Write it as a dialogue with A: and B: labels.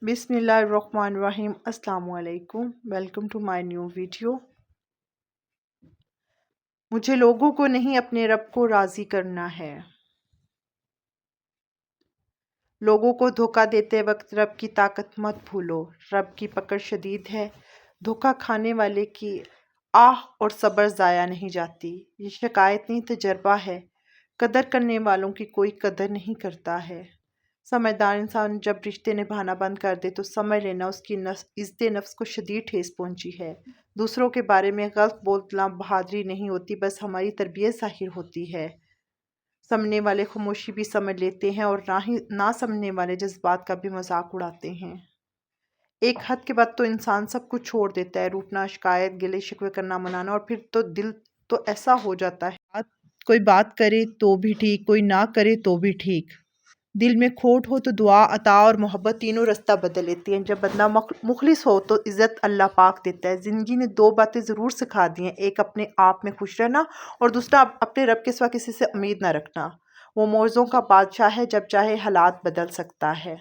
A: بسم اللہ الرحمن الرحیم۔ السلام علیکم، welcome to my new video. مجھے لوگوں کو نہیں اپنے رب کو راضی کرنا ہے۔ لوگوں کو دھوکہ دیتے وقت رب کی طاقت مت بھولو، رب کی پکڑ شدید ہے۔ دھوکہ کھانے والے کی آہ اور صبر ضائع نہیں جاتی۔ یہ شکایت نہیں، تجربہ ہے۔ قدر کرنے والوں کی کوئی قدر نہیں کرتا ہے۔ سمجھدار انسان جب رشتے نبھانا بند کر دے تو سمجھ لینا اس کی عزت نفس کو شدید ٹھیس پہنچی ہے۔ دوسروں کے بارے میں غلط بولنا بہادری نہیں ہوتی، بس ہماری تربیت ظاہر ہوتی ہے۔ سمجھنے والے خاموشی بھی سمجھ لیتے ہیں اور نہ سمجھنے والے جذبات کا بھی مذاق اڑاتے ہیں۔ ایک حد کے بعد تو انسان سب کچھ چھوڑ دیتا ہے، روٹھنا، شکایت، گلے شکوے کرنا، منانا، اور پھر تو دل تو ایسا ہو جاتا ہے، کوئی بات کرے تو بھی ٹھیک، کوئی نہ کرے تو بھی ٹھیک۔ دل میں کھوٹ ہو تو دعا، عطا اور محبت تینوں رستہ بدل لیتی ہیں۔ جب بندہ مخلص ہو تو عزت اللہ پاک دیتا ہے۔ زندگی نے دو باتیں ضرور سکھا دی ہیں، ایک اپنے آپ میں خوش رہنا اور دوسرا اپنے رب کے سوا کسی سے امید نہ رکھنا۔ وہ معجزوں کا بادشاہ ہے، جب چاہے حالات بدل سکتا ہے۔